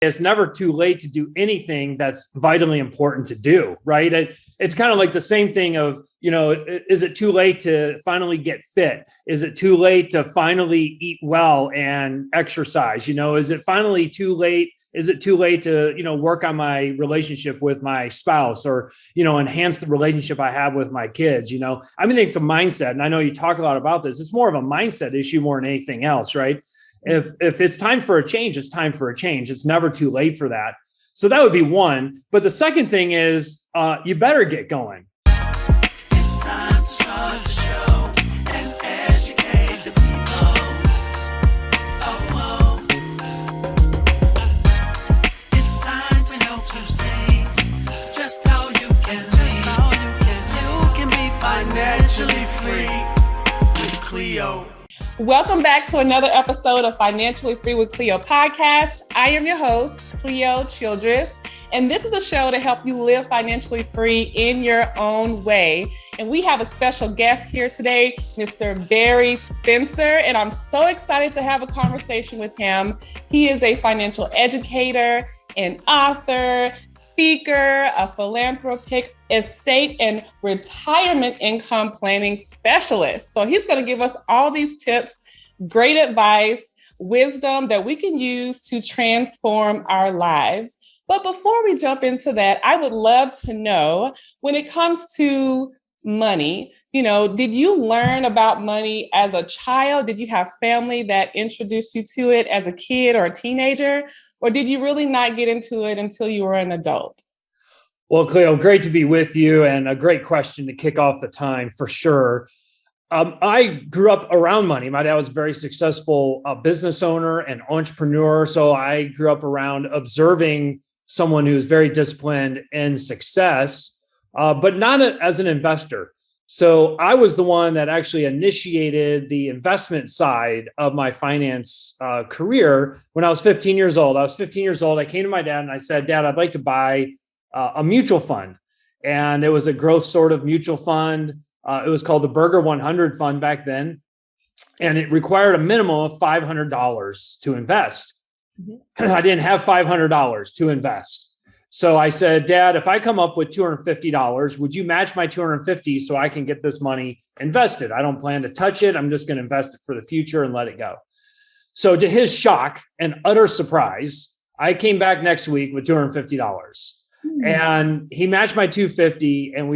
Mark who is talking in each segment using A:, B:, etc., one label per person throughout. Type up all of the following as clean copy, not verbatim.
A: it's never too late to do anything that's vitally important to do, right? It's kind of like the same thing of, is it too late to finally get fit? Is it too late to finally eat well and exercise? Is it finally too late? Is it too late to, work on my relationship with my spouse or, enhance the relationship I have with my kids? I mean, it's a mindset. And I know you talk a lot about this. It's more of a mindset issue more than anything else, right? If it's time for a change, it's time for a change. It's never too late for that. So that would be one. But the second thing is you better get going.
B: It's time to start the show and educate the people. Oh. It's time to help you see just how you can be financially free with Cleo.
C: Welcome back to another episode of Financially Free with Cleo podcast. I am your host, Cleo Childress, and this is a show to help you live financially free in your own way. And we have a special guest here today, Mr. Barry Spencer, and I'm so excited to have a conversation with him. He is a financial educator, an author, speaker, a philanthropic, estate and retirement income planning specialist. So he's going to give us all these tips, great advice, wisdom that we can use to transform our lives. But before we jump into that, I would love to know, when it comes to money, did you learn about money as a child? Did you have family that introduced you to it as a kid or a teenager? Or did you really not get into it until you were an adult?
A: Well, Cleo, great to be with you, and a great question to kick off the time for sure. I grew up around money. My dad was a very successful business owner and entrepreneur. So I grew up around observing someone who was very disciplined in success, but not as an investor. So I was the one that actually initiated the investment side of my finance career when I was 15 years old. I came to my dad and I said, Dad, I'd like to buy a mutual fund. And it was a growth sort of mutual fund. It was called the Burger 100 fund back then. And it required a minimum of $500 to invest. Mm-hmm. I didn't have $500 to invest. So I said, Dad, if I come up with $250, would you match my $250 so I can get this money invested? I don't plan to touch it. I'm just going to invest it for the future and let it go. So to his shock and utter surprise, I came back next week with $250. And he matched my $250, and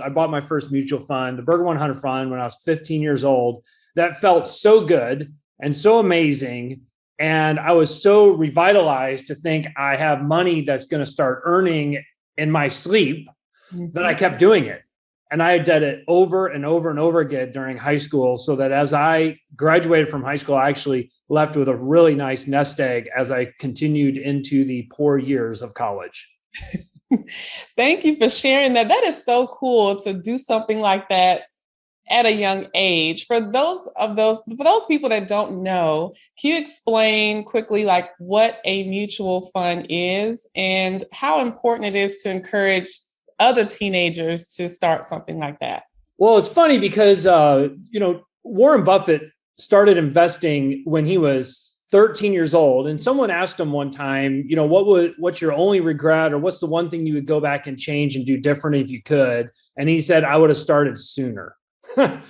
A: I bought my first mutual fund, the Burger 100 fund, when I was 15 years old. That felt so good and so amazing. And I was so revitalized to think I have money that's going to start earning in my sleep that I kept doing it. And I did it over and over and over again during high school, so that as I graduated from high school, I actually left with a really nice nest egg as I continued into the poor years of college.
C: Thank you for sharing that. That is so cool to do something like that at a young age. For those people that don't know, can you explain quickly like what a mutual fund is and how important it is to encourage other teenagers to start something like that?
A: Well, it's funny because Warren Buffett started investing when he was 13 years old. And someone asked him one time, what's your only regret, or what's the one thing you would go back and change and do different if you could? And he said, I would have started sooner. And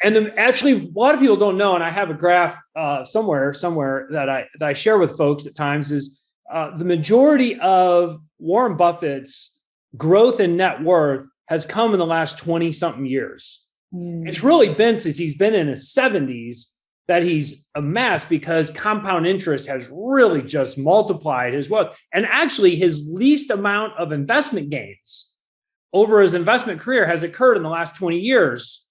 A: then actually, a lot of people don't know, and I have a graph somewhere that I share with folks at times, is the majority of Warren Buffett's growth in net worth has come in the last 20 something years. It's really been since he's been in his 70s that he's amassed, because compound interest has really just multiplied his wealth. And actually his least amount of investment gains over his investment career has occurred in the last 20 years.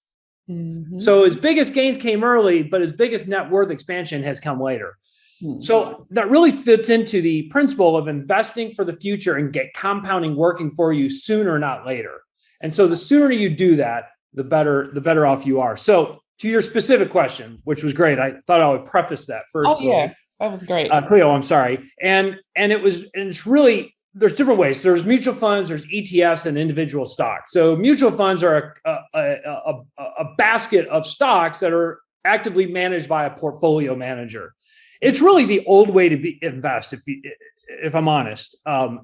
A: Mm-hmm. So his biggest gains came early, but his biggest net worth expansion has come later. Mm-hmm. So that really fits into the principle of investing for the future and get compounding working for you sooner, not later. And so the sooner you do that, the better off you are. So to your specific question, which was great, I thought I would preface that first.
C: Oh, yes, that was great.
A: Cleo, I'm sorry. And it's really, there's different ways. There's mutual funds, there's ETFs, and individual stocks. So mutual funds are a basket of stocks that are actively managed by a portfolio manager. It's really the old way to invest. If I'm honest,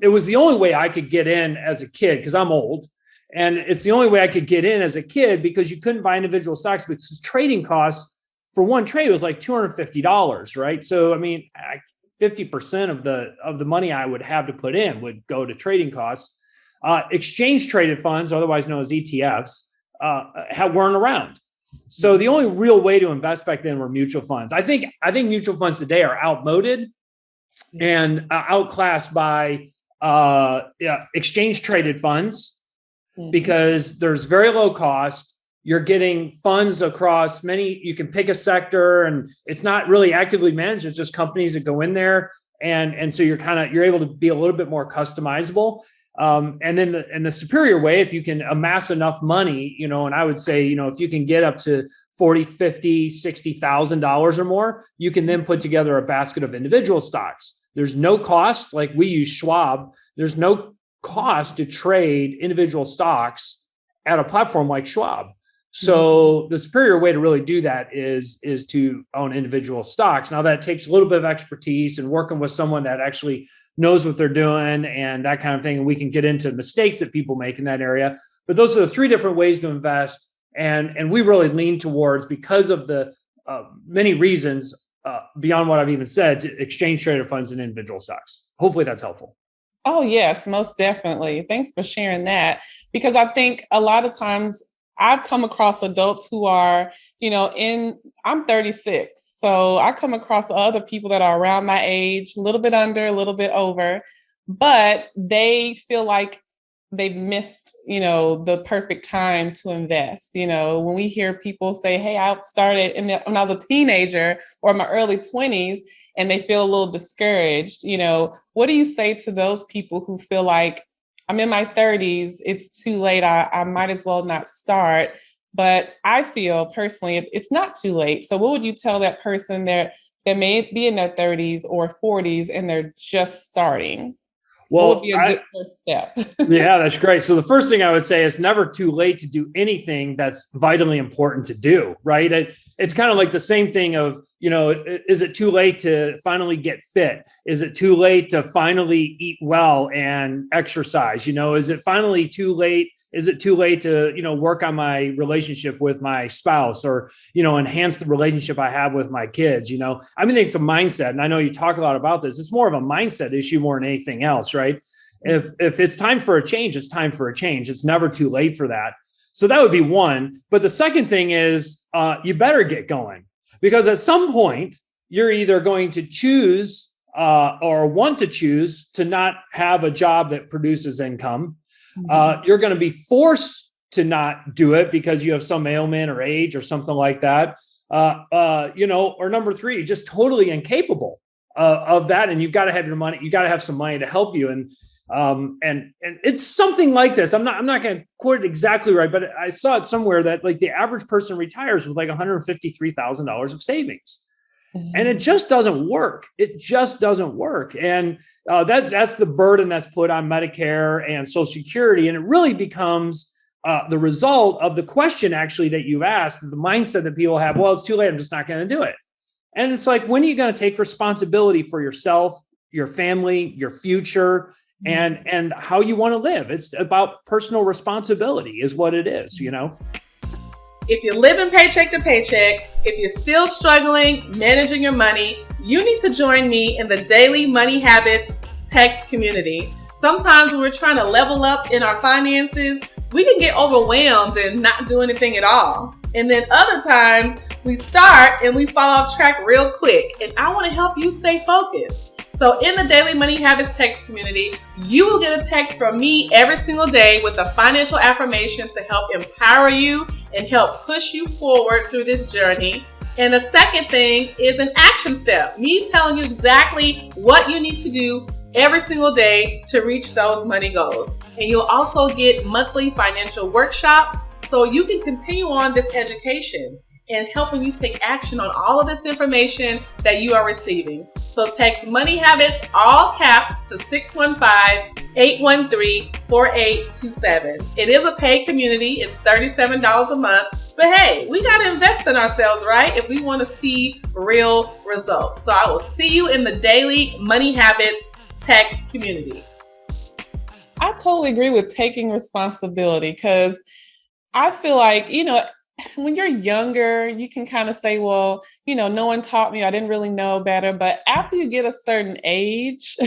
A: it was the only way I could get in as a kid because I'm old, and it's the only way I could get in as a kid because you couldn't buy individual stocks because trading costs for one trade was like $250, right? So I mean, 50% of the money I would have to put in would go to trading costs. Exchange traded funds, otherwise known as ETFs, weren't around. So the only real way to invest back then were mutual funds. I think mutual funds today are outmoded and outclassed by exchange traded funds because there's very low cost. You're getting funds across many. You can pick a sector, and it's not really actively managed. It's just companies that go in there, and so you're able to be a little bit more customizable. And then the superior way, if you can amass enough money, and I would say, if you can get up to $40,000, $50,000, $60,000 or more, you can then put together a basket of individual stocks. There's no cost, like we use Schwab. There's no cost to trade individual stocks at a platform like Schwab. So the superior way to really do that is to own individual stocks. Now that takes a little bit of expertise and working with someone that actually knows what they're doing and that kind of thing. And we can get into mistakes that people make in that area. But those are the three different ways to invest. And we really lean towards, because of the many reasons beyond what I've even said, to exchange traded funds and individual stocks. Hopefully that's helpful.
C: Oh, yes, most definitely. Thanks for sharing that. Because I think a lot of times I've come across adults who are, I'm 36. So I come across other people that are around my age, a little bit under, a little bit over, but they feel like they've missed, the perfect time to invest. When we hear people say, hey, I started when I was a teenager or my early 20s, and they feel a little discouraged, what do you say to those people who feel like, I'm in my 30s, it's too late, I might as well not start? But I feel personally, it's not too late. So what would you tell that person that may be in their 30s or 40s and they're just starting? Well, what would be a good first step?
A: Yeah, that's great. So the first thing I would say is never too late to do anything that's vitally important to do, right? It's kind of like the same thing of, is it too late to finally get fit? Is it too late to finally eat well and exercise? Is it finally too late? Is it too late to, work on my relationship with my spouse or, enhance the relationship I have with my kids? It's a mindset. And I know you talk a lot about this. It's more of a mindset issue more than anything else, right? If it's time for a change, it's time for a change. It's never too late for that. So that would be one. But the second thing is you better get going, because at some point you're either going to choose or want to choose to not have a job that produces income. You're going to be forced to not do it because you have some ailment or age or something like that. Or number three, just totally incapable of that. And you've got to have your money. You got to have some money to help you. And it's something like this. I'm not going to quote it exactly right, but I saw it somewhere that like the average person retires with like $153,000 of savings. And it just doesn't work. It just doesn't work. And that's the burden that's put on Medicare and Social Security. And it really becomes the result of the question actually that you asked, the mindset that people have, well, it's too late, I'm just not going to do it. And it's like, when are you going to take responsibility for yourself, your family, your future, and how you want to live? It's about personal responsibility is what it is,
C: If you're living paycheck to paycheck, if you're still struggling managing your money, you need to join me in the Daily Money Habits text community. Sometimes when we're trying to level up in our finances, we can get overwhelmed and not do anything at all. And then other times we start and we fall off track real quick. And I want to help you stay focused. So in the Daily Money Habits text community, you will get a text from me every single day with a financial affirmation to help empower you and help push you forward through this journey. And the second thing is an action step, me telling you exactly what you need to do every single day to reach those money goals. And you'll also get monthly financial workshops so you can continue on this education and helping you take action on all of this information that you are receiving. So text Money Habits, all caps, to 615-813-4827. It is a paid community. It's $37 a month. But hey, we got to invest in ourselves, right? If we want to see real results. So I will see you in the daily Money Habits text community. I totally agree with taking responsibility because I feel like, when you're younger, you can kind of say, well, no one taught me. I didn't really know better. But after you get a certain age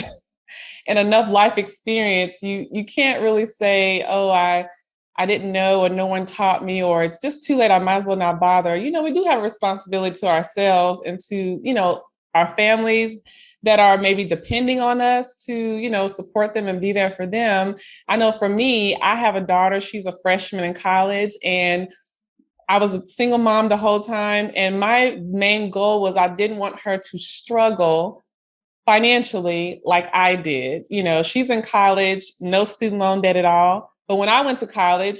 C: and enough life experience, you can't really say, oh, I didn't know or no one taught me, or it's just too late. I might as well not bother. We do have a responsibility to ourselves and to, our families that are maybe depending on us to, support them and be there for them. I know for me, I have a daughter. She's a freshman in college, and I was a single mom the whole time. And my main goal was I didn't want her to struggle financially like I did. She's in college, no student loan debt at all. But when I went to college,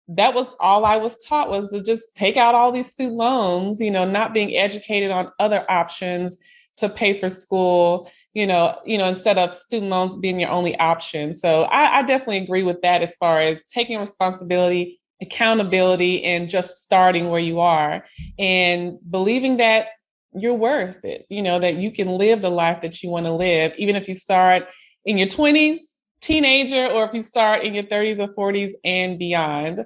C: that was all I was taught, was to just take out all these student loans, not being educated on other options to pay for school, instead of student loans being your only option. So I definitely agree with that as far as taking responsibility, accountability, and just starting where you are and believing that you're worth it, that you can live the life that you want to live, even if you start in your 20s, teenager, or if you start in your 30s or 40s and beyond.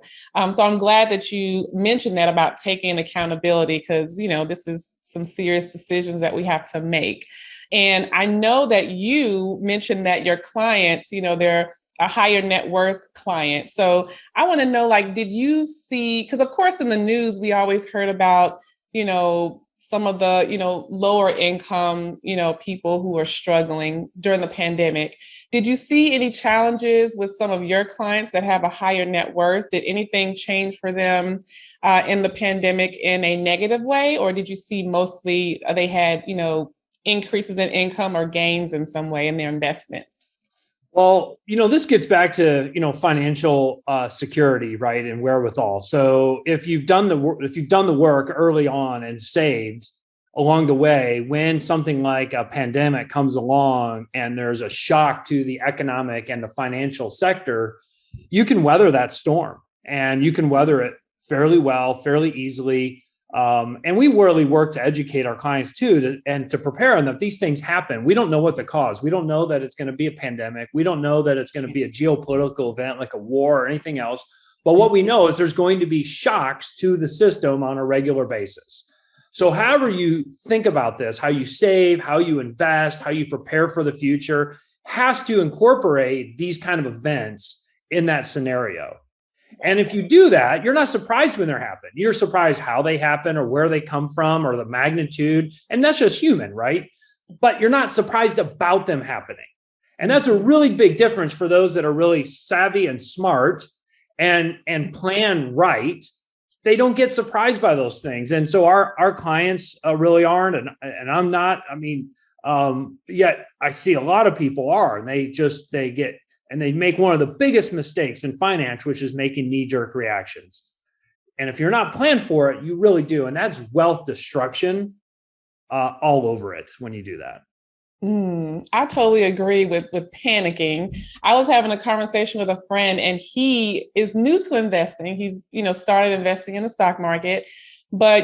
C: So I'm glad that you mentioned that about taking accountability, because, this is some serious decisions that we have to make. And I know that you mentioned that your clients, they're a higher net worth client. So I want to know, did you see, because of course in the news, we always heard about, some of the, lower income, people who are struggling during the pandemic. Did you see any challenges with some of your clients that have a higher net worth? Did anything change for them in the pandemic in a negative way? Or did you see mostly they had, increases in income or gains in some way in their investments?
A: Well, this gets back to, financial security, right, and wherewithal. So if you've done the work early on and saved along the way, when something like a pandemic comes along and there's a shock to the economic and the financial sector, you can weather that storm, and you can weather it fairly well, fairly easily. And we really work to educate our clients too, to prepare them that these things happen. We don't know what the cause. We don't know that it's going to be a pandemic. We don't know that it's going to be a geopolitical event like a war or anything else. But what we know is there's going to be shocks to the system on a regular basis. So however you think about this, how you save, how you invest, how you prepare for the future, has to incorporate these kind of events in that scenario. And if you do that, you're not surprised when they happen. You're surprised how they happen or where they come from or the magnitude. And that's just human, right? But you're not surprised about them happening. And that's a really big difference for those that are really savvy and smart and plan right. They don't get surprised by those things. And so our clients really aren't. And I'm not. Yet I see a lot of people are, and they make one of the biggest mistakes in finance, which is making knee-jerk reactions. And if you're not planned for it, you really do. And that's wealth destruction all over it when you do that.
C: I totally agree with panicking. I was having a conversation with a friend, and he is new to investing. He's, started investing in the stock market. But,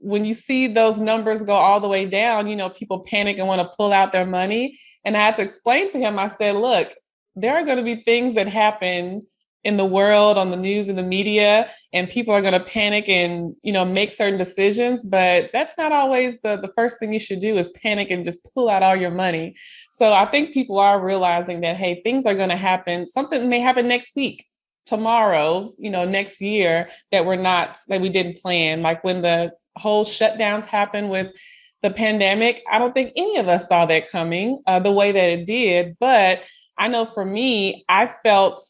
C: when you see those numbers go all the way down, people panic and want to pull out their money. And I had to explain to him, I said, look, there are going to be things that happen in the world, on the news and the media, and people are going to panic and, make certain decisions. But that's not always the first thing you should do, is panic and just pull out all your money. So I think people are realizing that, hey, things are going to happen. Something may happen next week, tomorrow, next year that we didn't plan. Like when the whole shutdowns happened with the pandemic, I don't think any of us saw that coming the way that it did. But I know for me, I felt,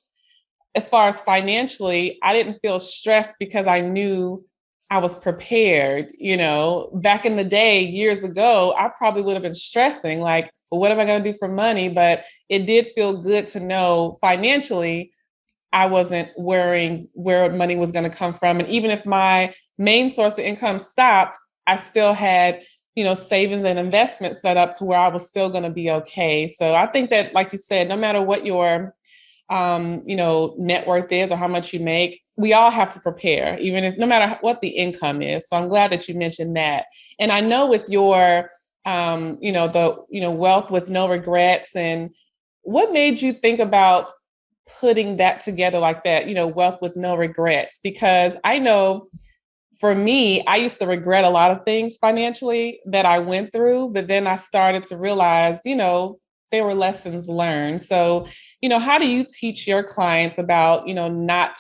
C: as far as financially, I didn't feel stressed because I knew I was prepared. Back in the day, years ago, I probably would have been stressing like, well, what am I going to do for money? But it did feel good to know financially, I wasn't worrying where money was going to come from. And even if my main source of income stopped, I still had savings and investments set up to where I was still going to be okay. So I think that, like you said, no matter what your net worth is or how much you make, we all have to prepare, even if no matter what the income is. So I'm glad that you mentioned that. And I know with your, wealth with no regrets, and what made you think about putting that together like that, wealth with no regrets? Because I know for me, I used to regret a lot of things financially that I went through, but then I started to realize, they were lessons learned. So, how do you teach your clients about, not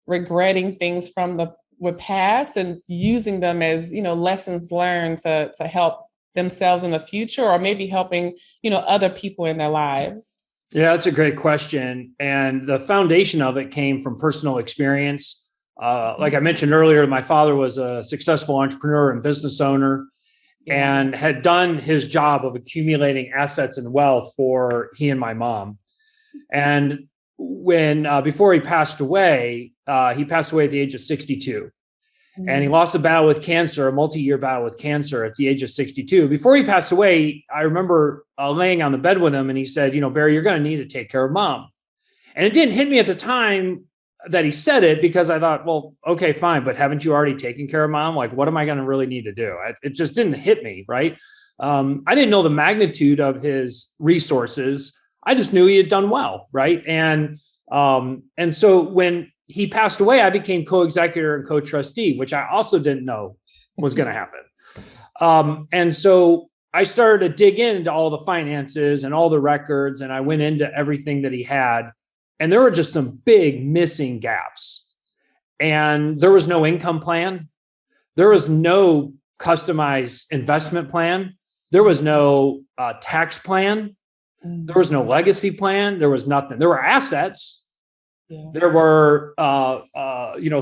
C: regretting things from the past and using them as, lessons learned to help themselves in the future, or maybe helping, other people in their lives?
A: Yeah, that's a great question. And the foundation of it came from personal experience. Like I mentioned earlier, my father was a successful entrepreneur and business owner, and had done his job of accumulating assets and wealth for he and my mom. And when before he passed away at the age of 62. And he lost a battle with cancer, a multi-year battle with cancer at the age of 62. Before he passed away, I remember laying on the bed with him, and he said, Barry, you're going to need to take care of mom. And it didn't hit me at the time that he said it, because I thought, well, okay, fine, but haven't you already taken care of mom? Like, what am I going to really need to do? It just didn't hit me, right? I didn't know the magnitude of his resources. I just knew he had done well, right? And so when he passed away, I became co-executor and co-trustee, which I also didn't know was going to happen. And so I started to dig into all the finances and all the records, and I went into everything that he had. And there were just some big missing gaps. And there was no income plan. There was no customized investment plan. There was no tax plan. There was no legacy plan. There was nothing. There were assets. Yeah. There were,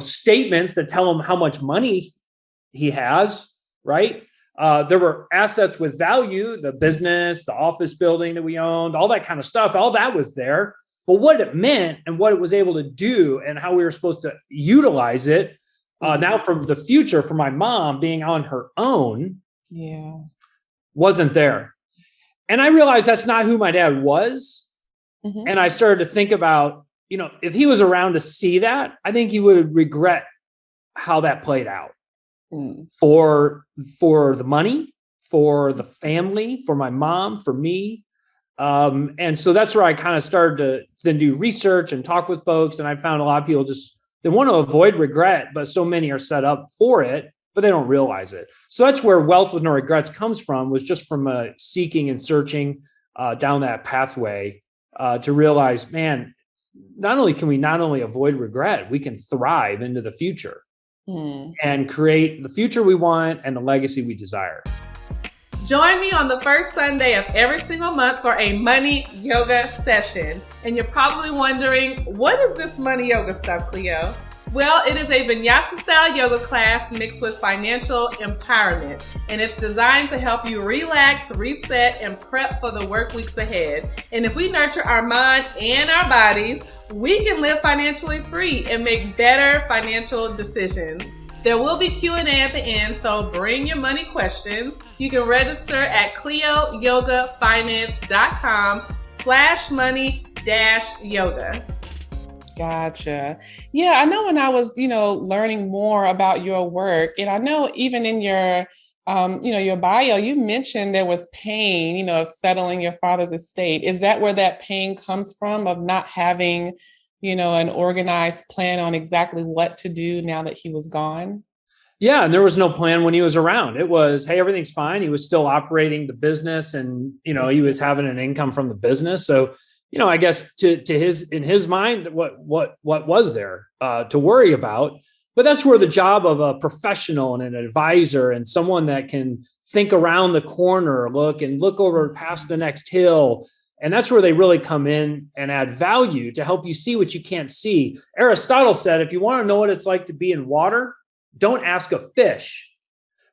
A: statements that tell him how much money he has, right? There were assets with value, the business, the office building that we owned, all that kind of stuff. All that was there. But what it meant and what it was able to do and how we were supposed to utilize it now for the future, for my mom being on her own, wasn't there. And I realized that's not who my dad was. And I started to think about, if he was around to see that, I think he would regret how that played out for the money, for the family, for my mom, for me. And so that's where I kind of started to then do research and talk with folks. And I found a lot of people they want to avoid regret, but so many are set up for it, but they don't realize it. So that's where wealth with no regrets comes from, was just from seeking and searching down that pathway to realize, man, not only can we not only avoid regret, we can thrive into the future and create the future we want and the legacy we desire.
C: Join me on the first Sunday of every single month for a money yoga session. And you're probably wondering, what is this money yoga stuff, Cleo? Well, it is a vinyasa-style yoga class mixed with financial empowerment. And it's designed to help you relax, reset, and prep for the work weeks ahead. And if we nurture our mind and our bodies, we can live financially free and make better financial decisions. There will be Q&A at the end, so bring your money questions. You can register at cleoyogafinance.com/money-yoga. Gotcha. Yeah, I know when I was, learning more about your work, and I know even in your, your bio, you mentioned there was pain, of settling your father's estate. Is that where that pain comes from, of not having an organized plan on exactly what to do now that he was gone?
A: Yeah. And there was no plan when he was around. It was, hey, everything's fine. He was still operating the business, and, he was having an income from the business. So, I guess in his mind, what was there to worry about? But that's where the job of a professional and an advisor and someone that can think around the corner, look over past the next hill. And that's where they really come in and add value to help you see what you can't see. Aristotle said, if you want to know what it's like to be in water, don't ask a fish,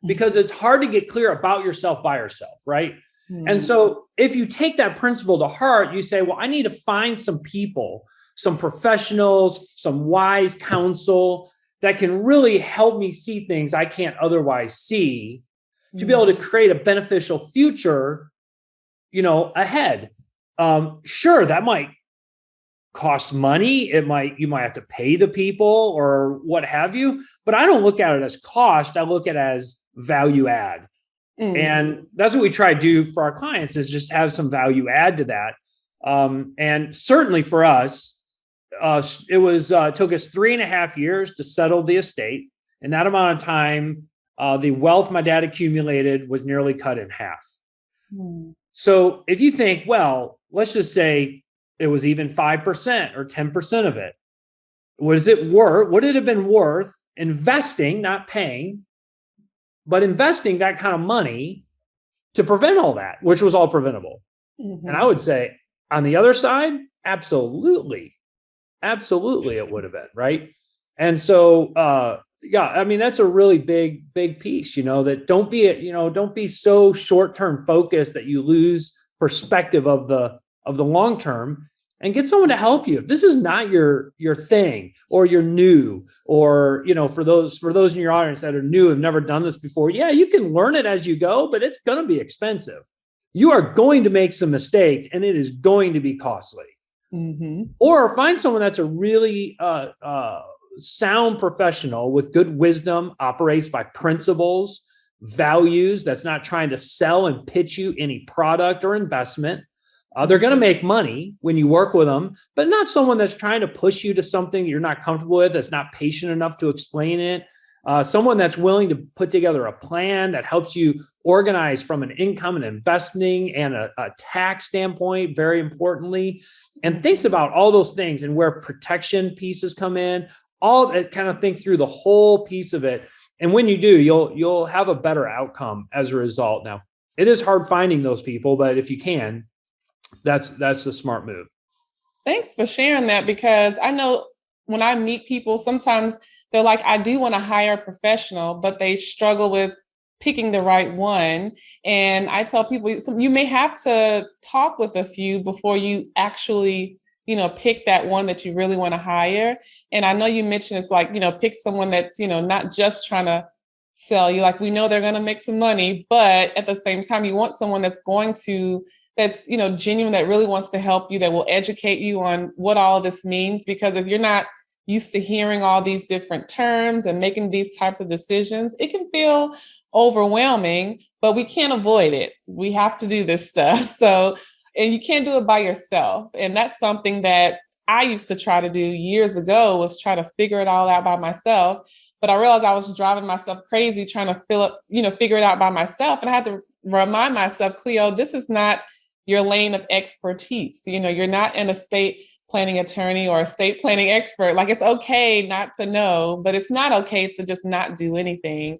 A: because it's hard to get clear about yourself by yourself, right? And so if you take that principle to heart, you say, well, I need to find some people, some professionals, some wise counsel that can really help me see things I can't otherwise see, to be able to create a beneficial future, ahead. Sure, that might cost money. You might have to pay the people or what have you, but I don't look at it as cost. I look at it as value add. And that's what we try to do for our clients, is just have some value add to that. And certainly for us, it took us 3.5 years to settle the estate. In that amount of time, the wealth my dad accumulated was nearly cut in half. So if you think, well, let's just say it was even 5% or 10% of it, would it have been worth investing, not paying, but investing that kind of money to prevent all that, which was all preventable? And I would say on the other side, absolutely it would have been, right? And so, I mean, that's a really big piece, that don't be so short-term focused that you lose perspective of the long-term, and get someone to help you. If this is not your thing, or you're new, or, for those in your audience that are new, have never done this before, yeah, you can learn it as you go, but it's going to be expensive. You are going to make some mistakes, and it is going to be costly. Or find someone that's a really sound professional with good wisdom, operates by principles, values, that's not trying to sell and pitch you any product or investment. They're going to make money when you work with them, but not someone that's trying to push you to something you're not comfortable with, that's not patient enough to explain it. Someone that's willing to put together a plan that helps you organize from an income and investing and a tax standpoint, very importantly, and thinks about all those things and where protection pieces come in, all that, kind of think through the whole piece of it. And when you do, you'll have a better outcome as a result. Now, it is hard finding those people, but if you can, that's the smart move.
C: Thanks for sharing that, because I know when I meet people, sometimes they're like, I do want to hire a professional, but they struggle with picking the right one. And I tell people, you may have to talk with a few before you actually, pick that one that you really want to hire. And I know you mentioned it's like, pick someone that's, not just trying to sell you. Like, we know they're going to make some money, but at the same time, you want someone that's genuine, that really wants to help you, that will educate you on what all of this means. Because if you're not used to hearing all these different terms and making these types of decisions, it can feel overwhelming, but we can't avoid it. We have to do this stuff. So, and you can't do it by yourself. And that's something that I used to try to do years ago, was try to figure it all out by myself. But I realized I was driving myself crazy trying to figure it out by myself. And I had to remind myself, Cleo, this is not your lane of expertise. You're not an estate planning attorney or estate planning expert. Like, it's okay not to know, but it's not okay to just not do anything.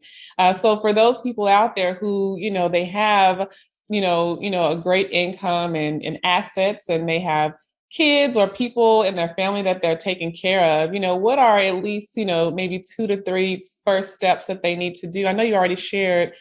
C: So for those people out there who, they have, a great income and assets, and they have kids or people in their family that they're taking care of, what are at least, maybe 2 to 3 first steps that they need to do? I know you already shared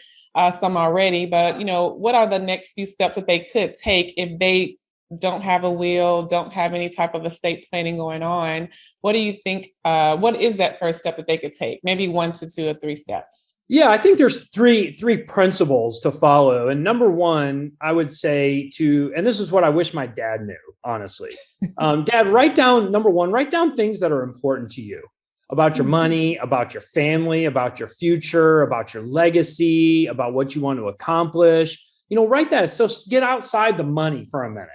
C: some already, but, what are the next few steps that they could take if they don't have a will, don't have any type of estate planning going on? What do you think, what is that first step that they could take? Maybe 1 to 2 or 3 steps.
A: Yeah, I think there's three principles to follow. And number one, I would say and this is what I wish my dad knew, honestly. Dad, write down things that are important to you, about your money, about your family, about your future, about your legacy, about what you want to accomplish. Write that. So get outside the money for a minute.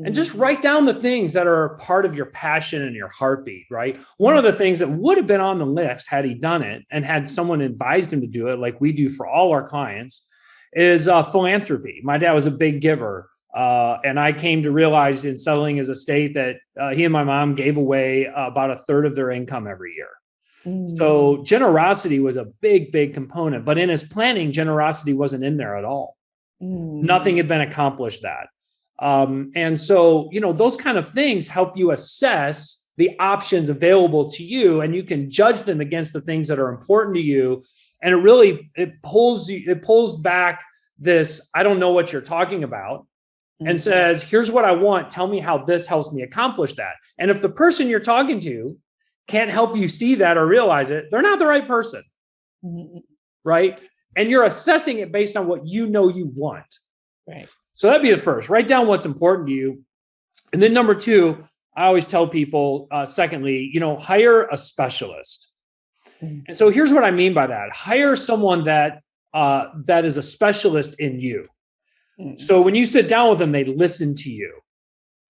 A: And just write down the things that are part of your passion and your heartbeat, right? One of the things that would have been on the list had he done it and had someone advised him to do it, like we do for all our clients, is philanthropy. My dad was a big giver. And I came to realize in settling his estate that he and my mom gave away about 1/3 of their income every year. So generosity was a big component. But in his planning, generosity wasn't in there at all. Nothing had been accomplished that. And so, those kind of things help you assess the options available to you, and you can judge them against the things that are important to you. And it pulls back this, I don't know what you're talking about, and says, here's what I want. Tell me how this helps me accomplish that. And if the person you're talking to can't help you see that or realize it, they're not the right person. Right. And you're assessing it based on what you want.
C: Right.
A: So that'd be the first. Write down what's important to you. And then number 2, I always tell people, secondly, hire a specialist.
C: Mm.
A: And so here's what I mean by that. Hire someone that is a specialist in you.
C: Mm.
A: So when you sit down with them, they listen to you,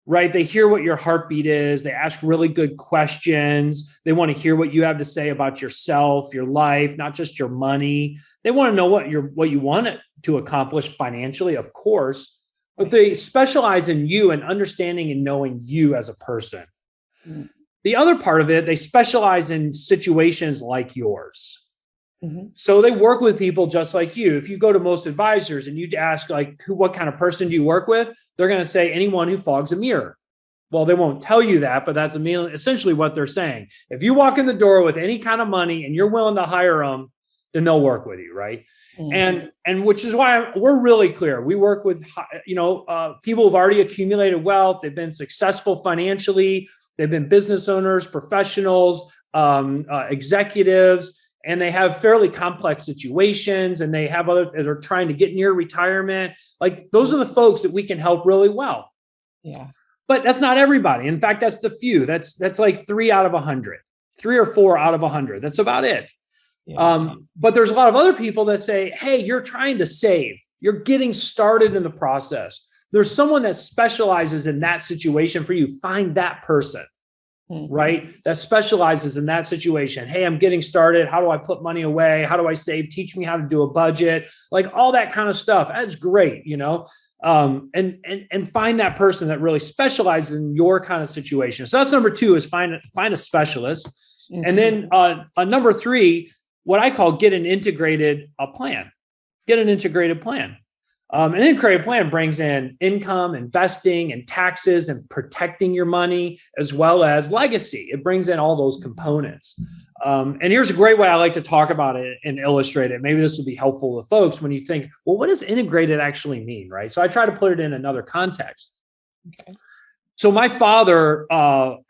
A: right? They hear what your heartbeat is. They ask really good questions. They want to hear what you have to say about yourself, your life, not just your money. They want to know what you want to accomplish financially, of course, but they specialize in you and understanding and knowing you as a person.
C: Mm.
A: The other part of it, they specialize in situations like yours.
C: Mm-hmm.
A: So they work with people just like you. If you go to most advisors and you ask what kind of person do you work with, they're going to say anyone who fogs a mirror. Well, they won't tell you that, but that's essentially what they're saying. If you walk in the door with any kind of money and you're willing to hire them, then they'll work with you, right? Mm-hmm. And which is why we're really clear. We work with people who've already accumulated wealth. They've been successful financially. They've been business owners, professionals, executives, and they have fairly complex situations, and they have others that are trying to get near retirement. Like those are the folks that we can help really well.
C: Yeah.
A: But that's not everybody. In fact, that's the few. That's like 3 out of 100, 3 or 4 out of 100. That's about it. Yeah. But there's a lot of other people that say, hey, you're trying to save. You're getting started in the process. There's someone that specializes in that situation for you. Find that person, right? That specializes in that situation. Hey, I'm getting started. How do I put money away? How do I save? Teach me how to do a budget, like all that kind of stuff. That's great, and find that person that really specializes in your kind of situation. So that's number 2 is find a specialist. Mm-hmm. And then number 3, what I call get an integrated plan. Get an integrated plan. An integrated plan brings in income, investing, and taxes, and protecting your money, as well as legacy. It brings in all those components. And here's a great way I like to talk about it and illustrate it. Maybe this will be helpful to folks when you think, well, what does integrated actually mean, right? So I try to put it in another context. Okay. So my father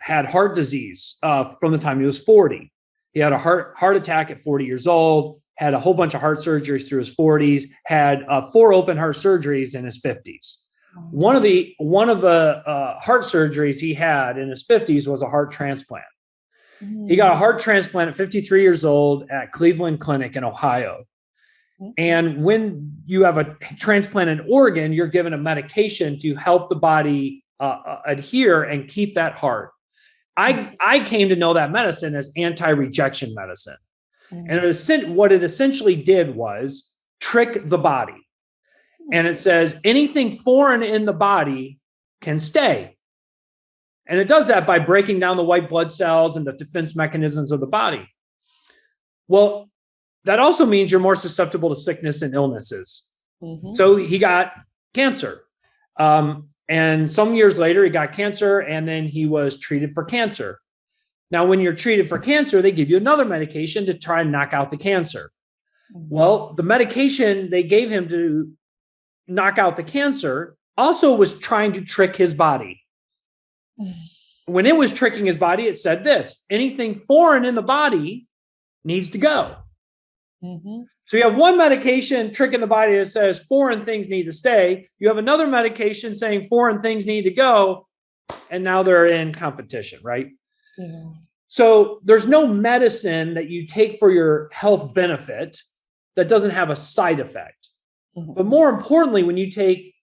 A: had heart disease from the time he was 40. He had a heart attack at 40 years old. Had a whole bunch of heart surgeries through his 40s, had 4 open heart surgeries in his 50s. One of the heart surgeries he had in his 50s was a heart transplant. Mm-hmm. He got a heart transplant at 53 years old at Cleveland Clinic in Ohio. Mm-hmm. And when you have a transplanted organ, you're given a medication to help the body adhere and keep that heart. I came to know that medicine as anti-rejection medicine. And what it essentially did was trick the body. And it says anything foreign in the body can stay. And it does that by breaking down the white blood cells and the defense mechanisms of the body. Well, that also means you're more susceptible to sickness and illnesses. Mm-hmm. So he got cancer. And some years later, he got cancer, and then he was treated for cancer. Now, when you're treated for cancer, they give you another medication to try and knock out the cancer. Well, the medication they gave him to knock out the cancer also was trying to trick his body. When it was tricking his body, it said this: anything foreign in the body needs to go. Mm-hmm. So you have one medication tricking the body that says foreign things need to stay. You have another medication saying foreign things need to go. And now they're in competition, right? Yeah. So there's no medicine that you take for your health benefit that doesn't have a side effect. Mm-hmm. But more importantly, when you take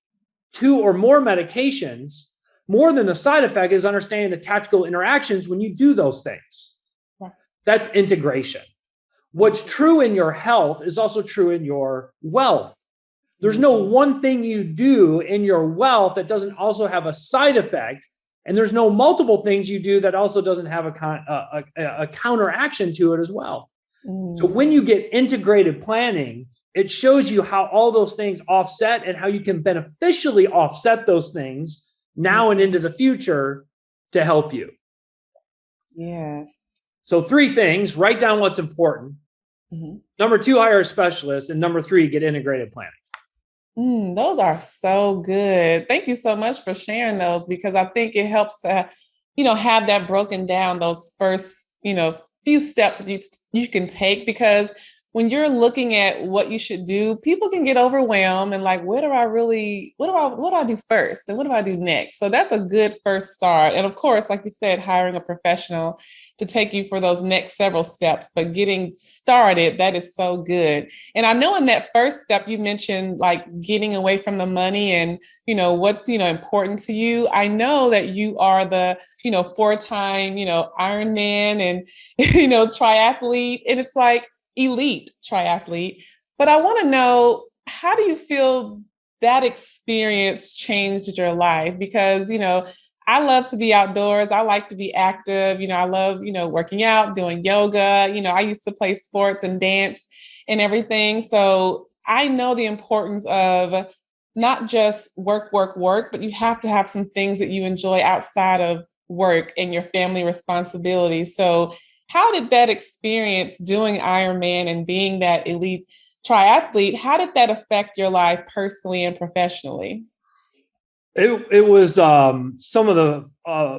A: 2 or more medications, more than the side effect is understanding the tactical interactions when you do those things. Yeah. That's integration. What's true in your health is also true in your wealth. There's no one thing you do in your wealth that doesn't also have a side effect. And there's no multiple things you do that also doesn't have a counteraction to it as well. So when you get integrated planning, it shows you how all those things offset and how you can beneficially offset those things now and into the future to help you.
C: Yes.
A: So 3 things: write down what's important. Mm-hmm. Number 2, hire a specialist. And number 3, get integrated planning.
C: Those are so good. Thank you so much for sharing those, because I think it helps to, have that broken down, those first, few steps that you can take, because when you're looking at what you should do, people can get overwhelmed and like, what do I do first? And what do I do next? So that's a good first start. And of course, like you said, hiring a professional to take you for those next several steps, but getting started, that is so good. And I know in that first step, you mentioned like getting away from the money and, what's, important to you. I know that you are the, 4-time, Ironman and, triathlete. And it's like, elite triathlete. But I want to know, how do you feel that experience changed your life? Because, I love to be outdoors. I like to be active. I love, working out, doing yoga. I used to play sports and dance and everything. So I know the importance of not just work, but you have to have some things that you enjoy outside of work and your family responsibilities. So how did that experience doing Ironman and being that elite triathlete, how did that affect your life personally and professionally?
A: It was some of the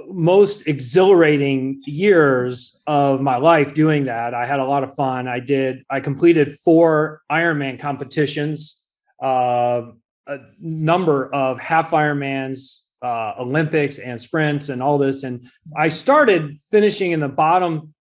A: most exhilarating years of my life doing that. I had a lot of fun. I completed 4 Ironman competitions, a number of half Ironmans, Olympics and sprints and all this. And I started finishing in the bottom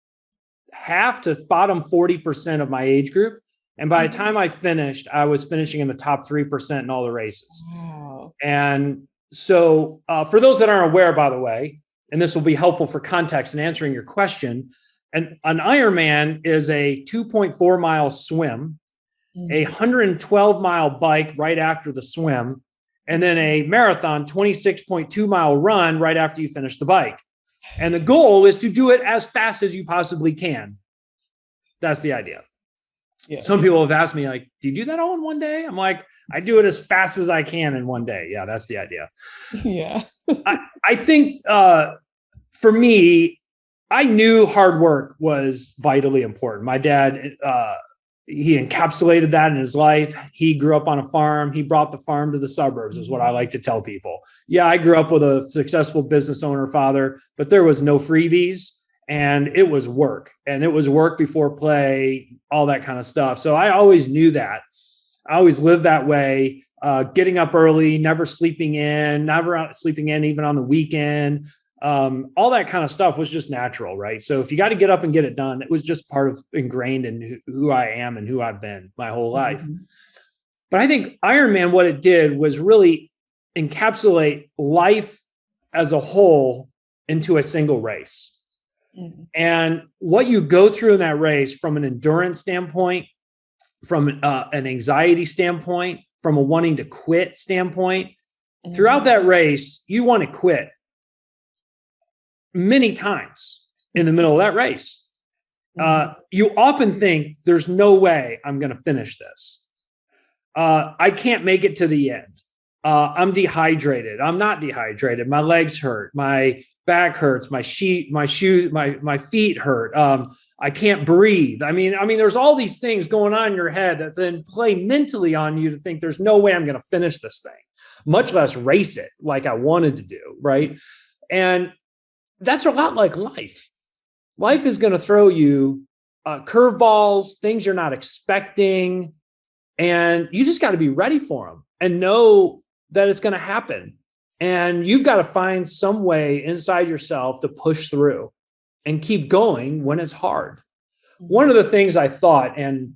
A: half to bottom 40% of my age group. And by the time I finished, I was finishing in the top 3% in all the races.
C: Wow.
A: And so for those that aren't aware, by the way, and this will be helpful for context in answering your question, an Ironman is a 2.4 mile swim, a 112 mile bike right after the swim, and then a marathon 26.2 mile run right after you finish the bike. And the goal is to do it as fast as you possibly can. That's the idea. Yeah. Some people have asked me, like, do you do that all in one day? I'm like, I do it as fast as I can in one day. Yeah, that's the idea.
C: Yeah.
A: I think for me, I knew hard work was vitally important. My dad, he encapsulated that in his life. He grew up on a farm. He brought the farm to the suburbs, is what I like to tell people. Yeah, I grew up with a successful business owner father, but there was no freebies, and it was work. And it was work before play, all that kind of stuff. So I always knew that. I always lived that way, getting up early, never sleeping in even on the weekend. All that kind of stuff was just natural, right? So if you got to get up and get it done, it was just part of ingrained in who I am and who I've been my whole life. Mm-hmm. But I think Ironman, what it did was really encapsulate life as a whole into a single race. Mm-hmm. And what you go through in that race from an endurance standpoint, from an anxiety standpoint, from a wanting to quit standpoint, mm-hmm. throughout that race, you want to quit many times in the middle of that race. Mm-hmm. You often think there's no way I'm going to finish this. I can't make it to the end. I'm dehydrated. I'm not dehydrated. My legs hurt. My back hurts. My feet hurt. I can't breathe. I mean, there's all these things going on in your head that then play mentally on you to think there's no way I'm going to finish this thing, much less race it like I wanted to do. Right. And that's a lot like life. Life is going to throw you curveballs, things you're not expecting, and you just got to be ready for them and know that it's going to happen. And you've got to find some way inside yourself to push through and keep going when it's hard. One of the things I thought, and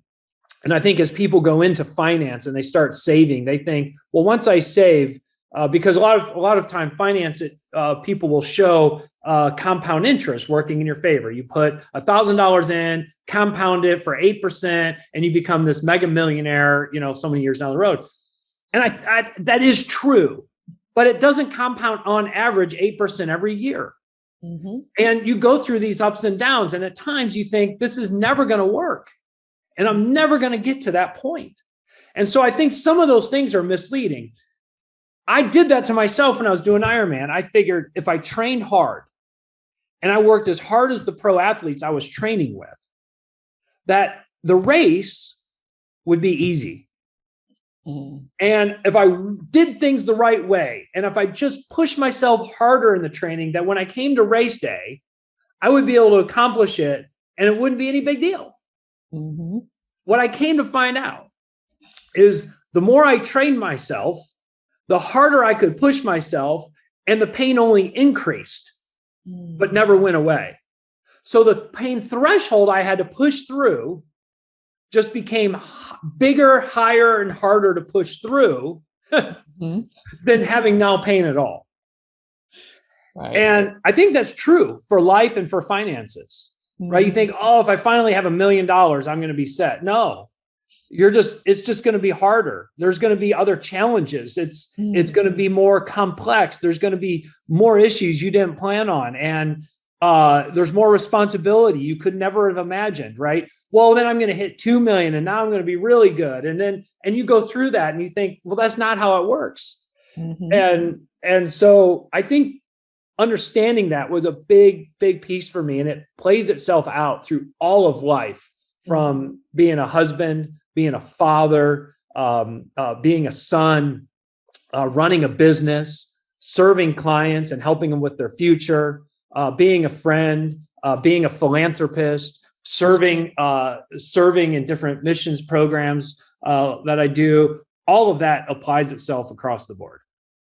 A: I think as people go into finance and they start saving, they think, well, once I save, because a lot of time finance, people will show compound interest working in your favor. You put $1,000 in, compound it for 8%, and you become this mega millionaire, so many years down the road. And I that is true, but it doesn't compound on average 8% every year. Mm-hmm. And you go through these ups and downs, and at times you think this is never going to work, and I'm never going to get to that point. And so I think some of those things are misleading. I did that to myself when I was doing Ironman. I figured if I trained hard and I worked as hard as the pro athletes I was training with, that the race would be easy. Mm-hmm. And if I did things the right way, and if I just pushed myself harder in the training, that when I came to race day, I would be able to accomplish it and it wouldn't be any big deal. Mm-hmm. what I came to find out is the more I trained myself, the harder I could push myself, and the pain only increased, but never went away. So the pain threshold I had to push through just became bigger, higher, and harder to push through than having no pain at all.
C: Right.
A: And I think that's true for life and for finances, right? You think, oh, if I finally have $1 million, I'm going to be set. No, it's just going to be harder. There's going to be other challenges. It's going to be more complex. There's going to be more issues you didn't plan on. And there's more responsibility you could never have imagined, right? Well, then I'm going to hit 2 million and now I'm going to be really good. And you go through that and you think, well, that's not how it works. And so I think understanding that was a big piece for me. And it plays itself out through all of life, from being a husband, being a father, being a son, running a business, serving clients and helping them with their future, being a friend, being a philanthropist, serving in different missions programs that I do. All of that applies itself across the board.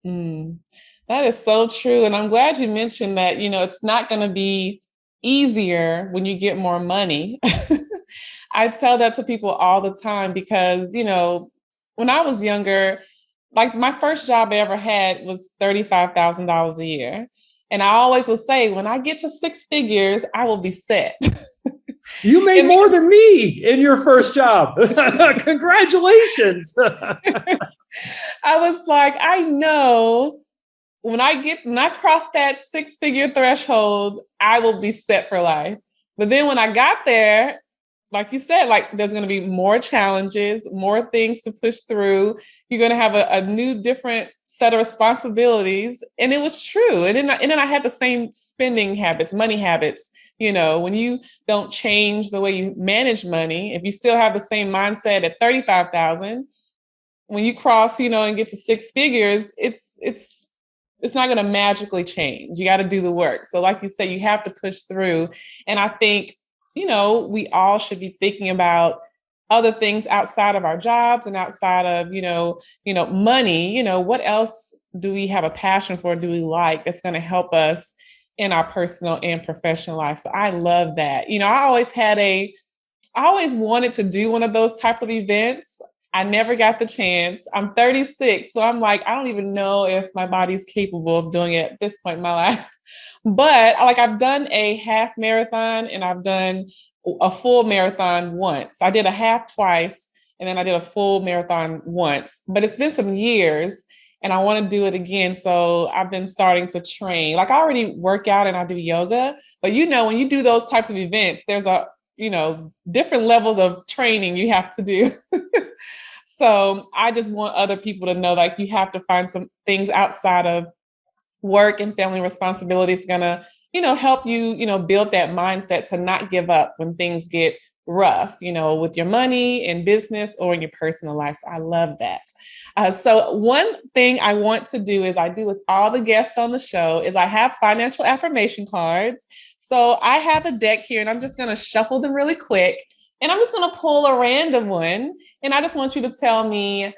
C: That is so true. And I'm glad you mentioned that, it's not going to be easier when you get more money. I tell that to people all the time because, when I was younger, like my first job I ever had was $35,000 a year. And I always would say, when I get to 6 figures, I will be set.
A: You made more than me in your first job. Congratulations.
C: I was like, I know when I cross that 6-figure threshold, I will be set for life. But then when I got there, like you said, like there's going to be more challenges, more things to push through. You're going to have a new, different set of responsibilities. And it was true. And then I had the same spending habits, money habits. When you don't change the way you manage money, if you still have the same mindset at 35,000, when you cross, and get to 6 figures, it's not going to magically change. You got to do the work. So like you said, you have to push through. And I think, we all should be thinking about other things outside of our jobs and outside of, money. What else do we have a passion for? Do we like that's going to help us in our personal and professional life? So I love that. I always wanted to do one of those types of events. I never got the chance. I'm 36, so I'm like, I don't even know if my body's capable of doing it at this point in my life. But I've done a half marathon and I've done a full marathon once. I did a half twice and then I did a full marathon once. But it's been some years and I want to do it again. So I've been starting to train. I already work out and I do yoga. But when you do those types of events, there's different levels of training you have to do. So I just want other people to know, you have to find some things outside of work and family responsibilities going to, help you, build that mindset to not give up when things get rough, with your money and business or in your personal life. So I love that. So one thing I want to do is I do with all the guests on the show is I have financial affirmation cards. So I have a deck here and I'm just going to shuffle them really quick. And I'm just going to pull a random one. And I just want you to tell me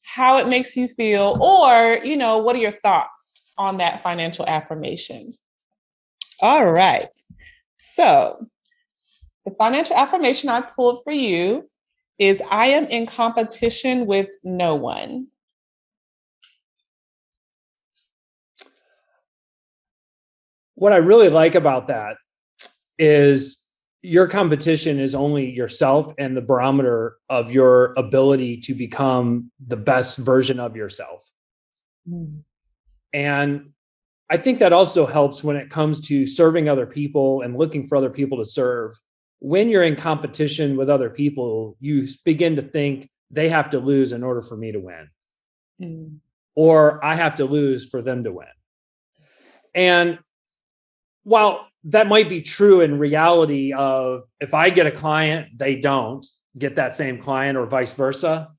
C: how it makes you feel or, what are your thoughts on that financial affirmation? All right. So the financial affirmation I pulled for you is I am in competition with no one.
A: What I really like about that is your competition is only yourself and the barometer of your ability to become the best version of yourself. And I think that also helps when it comes to serving other people and looking for other people to serve. When you're in competition with other people, you begin to think they have to lose in order for me to win, or I have to lose for them to win. And while that might be true in reality of if I get a client, they don't get that same client or vice versa,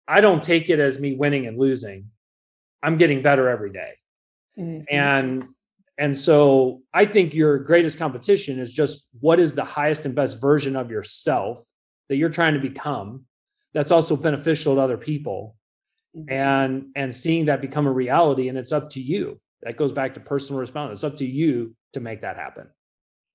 A: I don't take it as me winning and losing. I'm getting better every day. And so I think your greatest competition is just what is the highest and best version of yourself that you're trying to become that's also beneficial to other people, and seeing that become a reality. And it's up to you. That goes back to personal responsibility. It's up to you to make that happen.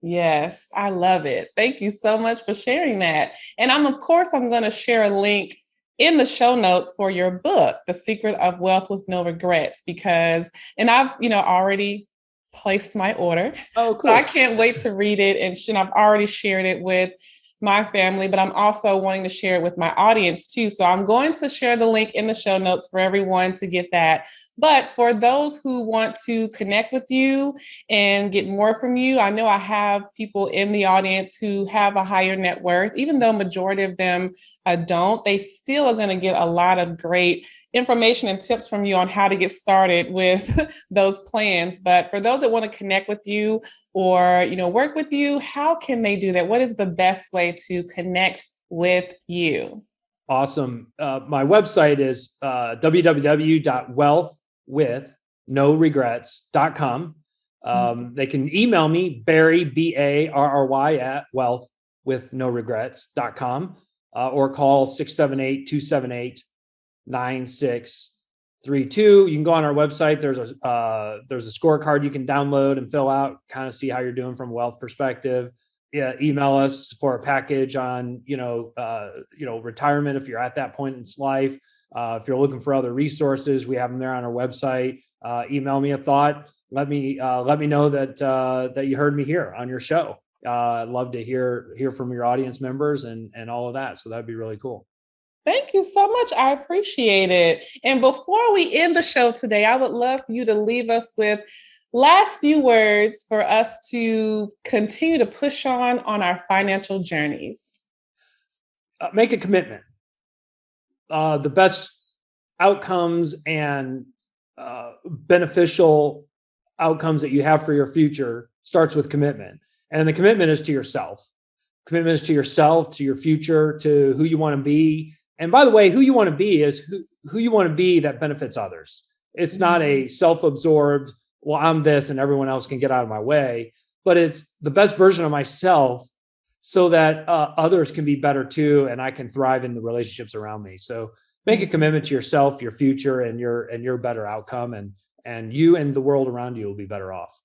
C: Yes, I love it. Thank you so much for sharing that. And I'm going to share a link in the show notes for your book, The Secret of Wealth with No Regrets, and I've, already placed my order.
A: Oh, cool.
C: So I can't wait to read it. And I've already shared it with my family, but I'm also wanting to share it with my audience too. So I'm going to share the link in the show notes for everyone to get that. But for those who want to connect with you and get more from you, I know I have people in the audience who have a higher net worth. Even though majority of them don't, they still are going to get a lot of great information and tips from you on how to get started with those plans. But for those that want to connect with you or, work with you, how can they do that? What is the best way to connect with you?
A: Awesome. My website is www.wealthwithnoregrets.com. They can email me, Barry, Barry, at wealthwithnoregrets.com, or call 678-278-9632. You can go on our website. There's a scorecard you can download and fill out, kind of see how you're doing from a wealth perspective. Yeah, email us for a package on, retirement if you're at that point in life. If you're looking for other resources, we have them there on our website. Email me a thought. Let me know that you heard me here on your show. I'd love to hear from your audience members and all of that. So that'd be really cool.
C: Thank you so much. I appreciate it. And before we end the show today, I would love for you to leave us with last few words for us to continue to push on our financial journeys.
A: Make a commitment. The best outcomes and beneficial outcomes that you have for your future starts with commitment. And the commitment is to yourself. Commitment is to yourself, to your future, to who you want to be. And by the way, who you want to be is who you want to be that benefits others. It's not a self-absorbed, well, I'm this and everyone else can get out of my way, but it's the best version of myself so that others can be better too. And I can thrive in the relationships around me. So make a commitment to yourself, your future, and your better outcome, and you and the world around you will be better off.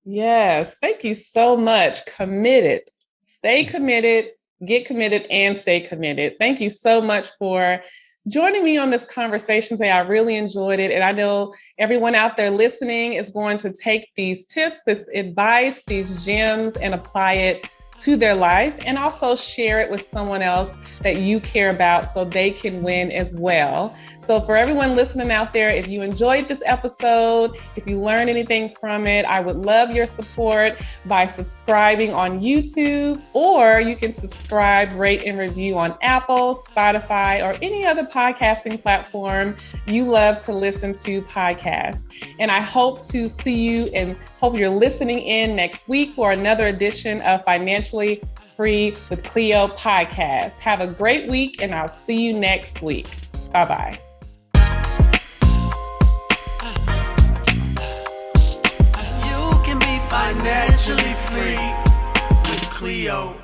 C: Yes. Thank you so much. Committed. Stay committed, get committed, and stay committed. Thank you so much for joining me on this conversation today. I really enjoyed it. And I know everyone out there listening is going to take these tips, this advice, these gems, and apply it to their life, and also share it with someone else that you care about so they can win as well. So for everyone listening out there, if you enjoyed this episode, if you learned anything from it, I would love your support by subscribing on YouTube, or you can subscribe, rate, and review on Apple, Spotify, or any other podcasting platform you love to listen to podcasts. And I hope to see you and hope you're listening in next week for another edition of Financially Free with Cleo podcast. Have a great week, and I'll see you next week. Bye-bye.
B: You can be financially free with Cleo.